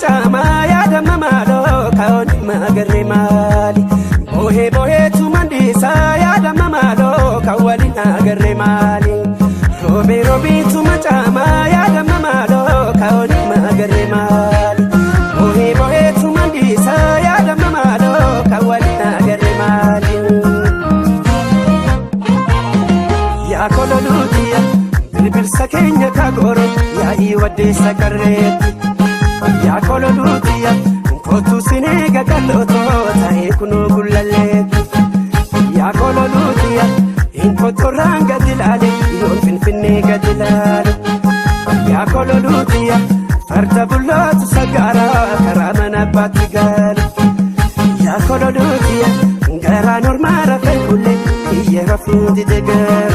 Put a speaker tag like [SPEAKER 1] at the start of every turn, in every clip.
[SPEAKER 1] macama ya damma malo kaoni magarre mali bohe bohe tu mandisa ya damma malo kawali nagarre mali robe robe tu macama ya damma malo kaoni magarre mali bohe bohe tu mandisa ya damma malo kawali nagarre mali ya kololutia bilbil sakenya kagoro ya iwade sakareti ya kololutia kotu sinega kaloto tae kuno gulaleti ya kololutia inkoto ranga dilale yon finfinega dilale ya kololutia farta bullatu sagara karamana batigal ya kololutia ngara normara fekulle iya fundi degar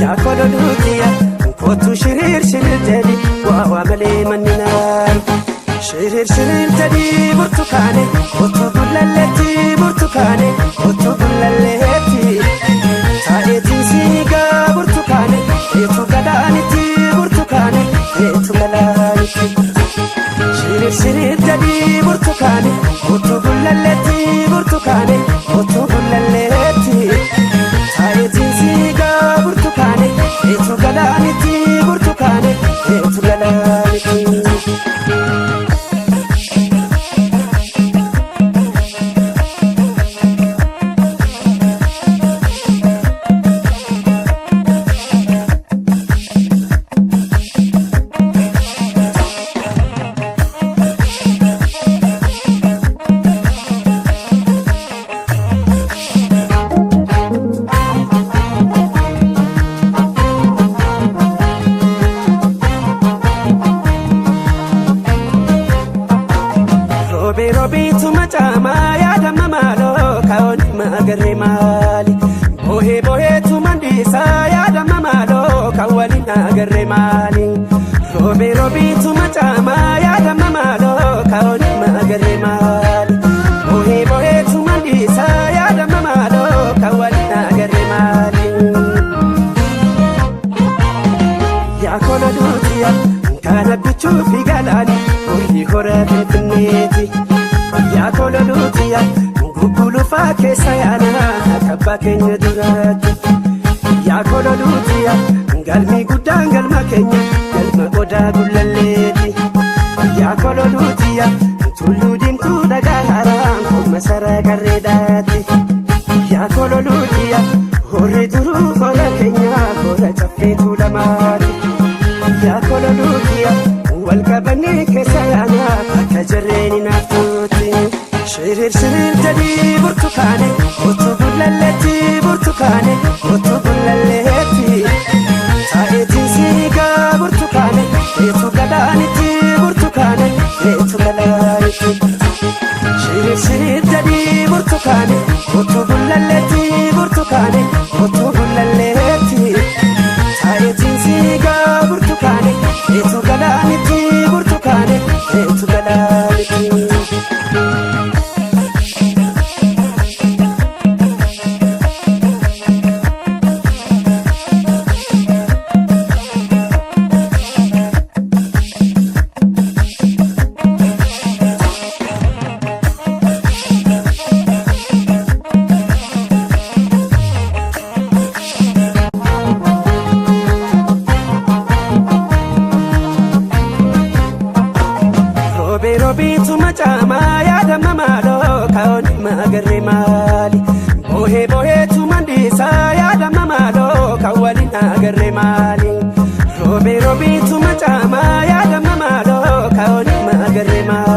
[SPEAKER 1] ya kololutia kotu shirir shirir jadi wa male maninar shirir shirir jadi burtukane kotu gulaleti burtukane kotu gulaleti taeti siga burtukane etu gadaniti burtukane etu galaniti shirir shirir jadi burtukane kotu gulaleti burtukane kotu gulaleti taeti siga burtukane etu galaniti burtukane etu galaniti robe tu macama ya damma malo kaoni magarre mali bohe bohe tu mandisa ya damma malo kawali nagarre mali robe tu macama ya damma malo kaoni magarre mali bohe bohe tu mandisa ya damma malo kawali nagarre mali ya kololutia kana bichu figalani oi hora finfineti ya kololutia gugulu fa kesayana kabakenya durati ya kololutia galmi gudangal makenya galma oda gulaleti ya kololutia tuludin tu dagara masara garredati ya kololutia hore duru hora kenya hora chafetu lamari ya kololutia walkabani kesayana kajareni naftuti shirir shirir jadi burtukane kotu gulaleti burtukane kotu gulaleti taeti siga burtukane etu gadaniti burtukane etu galaniti shirir shirir jadi burtukane kotu gulaleti burtukane kotu gulaleti taeti siga burtukane etu galaniti burtukane etu galaniti robe tu macama ya damma malo kaoni magarre mali bohe bohe tu mandisa ya damma malo kawali nagarre mali robe tu macama ya damma malo kaoni magarre mali